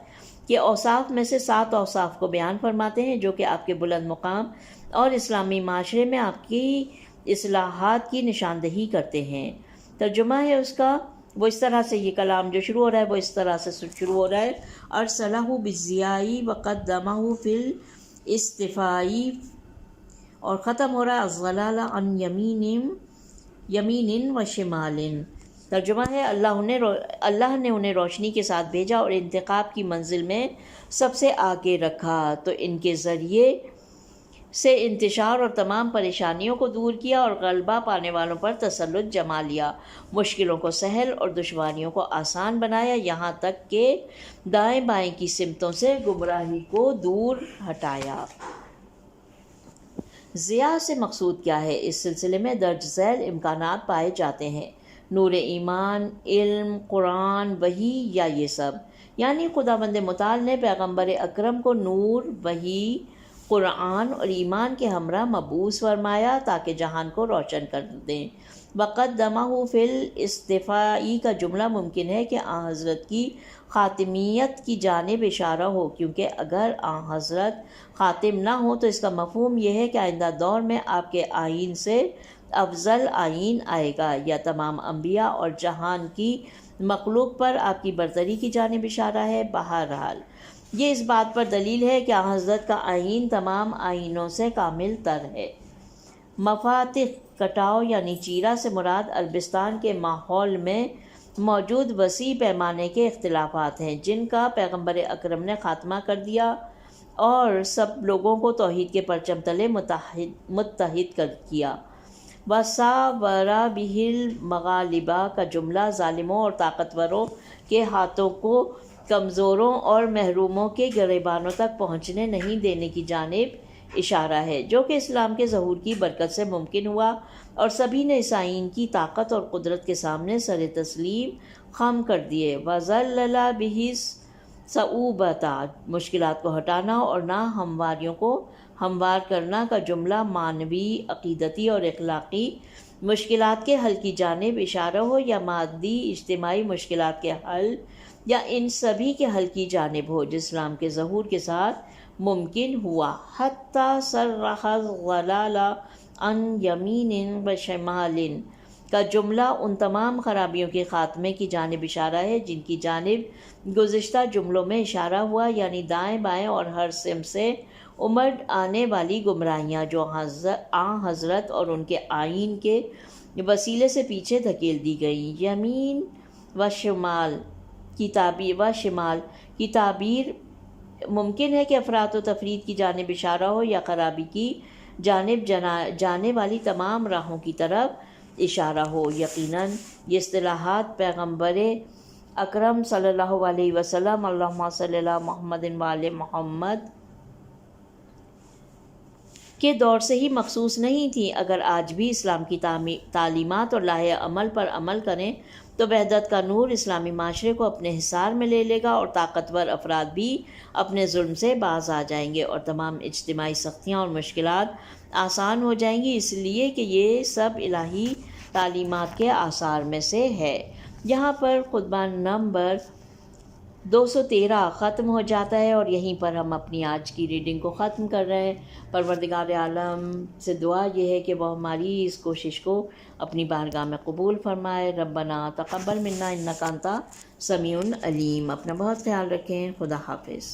کے اوصاف میں سے 7 اوصاف کو بیان فرماتے ہیں جو کہ آپ کے بلند مقام اور اسلامی معاشرے میں آپ کی اصلاحات کی نشاندہی کرتے ہیں۔ ترجمہ ہے اس کا، وہ اس طرح سے، یہ کلام جو شروع ہو رہا ہے وہ اس طرح سے شروع ہو رہا ہے، ارسلہ بالضیاء وقدمہ فی الاصطفاء، اور ختم ہو رہا ہے الظلال عن یمین و شمال۔ ترجمہ ہے، اللہ نے انہیں روشنی کے ساتھ بھیجا اور انتخاب کی منزل میں سب سے آگے رکھا، تو ان کے ذریعے سے انتشار اور تمام پریشانیوں کو دور کیا اور غلبہ پانے والوں پر تسلط جما لیا، مشکلوں کو سہل اور دشواریوں کو آسان بنایا، یہاں تک کہ دائیں بائیں کی سمتوں سے گمراہی کو دور ہٹایا۔ ضیاء سے مقصود کیا ہے؟ اس سلسلے میں درج ذیل امکانات پائے جاتے ہیں: نور ایمان، علم، قرآن، وحی یا یہ سب، یعنی خداوند متعال نے پیغمبر اکرم کو نور، وحی، قرآن اور ایمان کے ہمراہ مبعوث فرمایا تاکہ جہان کو روشن کر دیں۔ وقدمہ فی الاستفائی کا جملہ ممکن ہے کہ آن حضرت کی خاتمیت کی جانب اشارہ ہو، کیونکہ اگر آن حضرت خاتم نہ ہو تو اس کا مفہوم یہ ہے کہ آئندہ دور میں آپ کے آئین سے افضل آئین آئے گا، یا تمام انبیاء اور جہان کی مخلوق پر آپ کی برتری کی جانب اشارہ ہے۔ بہرحال یہ اس بات پر دلیل ہے کہ آن حضرت کا آئین تمام آئینوں سے کامل تر ہے۔ مفاتح کٹاؤ یعنی چیرہ سے مراد عربستان کے ماحول میں موجود وسیع پیمانے کے اختلافات ہیں، جن کا پیغمبر اکرم نے خاتمہ کر دیا اور سب لوگوں کو توحید کے پرچم تلے متحد کر کیا۔ وَسَاوَرَ بِهِ الْمَغَالِبَ کا جملہ ظالموں اور طاقتوروں کے ہاتھوں کو کمزوروں اور محروموں کے گریبانوں تک پہنچنے نہیں دینے کی جانب اشارہ ہے، جو کہ اسلام کے ظہور کی برکت سے ممکن ہوا اور سبھی نے اس آئین کی طاقت اور قدرت کے سامنے سر تسلیم خم کر دیے۔ وَذَلَّلَ بِهِ الصَّعُوبَةَ مشکلات کو ہٹانا اور ناہمواریوں کو ہموار کرنا کا جملہ معنوی، عقیدتی اور اخلاقی مشکلات کے حل کی جانب اشارہ ہو، یا مادی اجتماعی مشکلات کے حل، یا ان سبھی کے حل کی جانب ہو جو اسلام کے ظہور کے ساتھ ممکن ہوا۔ حتیٰ صرح الضلال عن یمین و شمال کا جملہ ان تمام خرابیوں کے خاتمے کی جانب اشارہ ہے جن کی جانب گزشتہ جملوں میں اشارہ ہوا، یعنی دائیں بائیں اور ہر سمت سے امڑ آنے والی گمراہیاں جو آن حضرت اور ان کے آئین کے وسیلے سے پیچھے دھکیل دی گئیں۔ یمین و شمال کی تعبیر ممکن ہے کہ افراط و تفرید کی جانب اشارہ ہو، یا خرابی کی جانب جانے والی تمام راہوں کی طرف اشارہ ہو۔ یقیناً یہ اصطلاحات پیغمبر اکرم صلی اللہ علیہ وسلم اللہم صلی اللہ محمد وآل محمد کے دور سے ہی مخصوص نہیں تھیں۔ اگر آج بھی اسلام کی تعلیمات اور لاہ عمل پر عمل کریں تو وحدت کا نور اسلامی معاشرے کو اپنے حصار میں لے لے گا، اور طاقتور افراد بھی اپنے ظلم سے باز آ جائیں گے، اور تمام اجتماعی سختیاں اور مشکلات آسان ہو جائیں گی، اس لیے کہ یہ سب الہی تعلیمات کے آثار میں سے ہے۔ یہاں پر خطبہ نمبر 213 ختم ہو جاتا ہے، اور یہیں پر ہم اپنی آج کی ریڈنگ کو ختم کر رہے ہیں۔ پروردگار عالم سے دعا یہ ہے کہ وہ ہماری اس کوشش کو اپنی بارگاہ میں قبول فرمائے۔ ربنا تقبل منا انک انت سمیع العلیم۔ اپنا بہت خیال رکھیں۔ خدا حافظ۔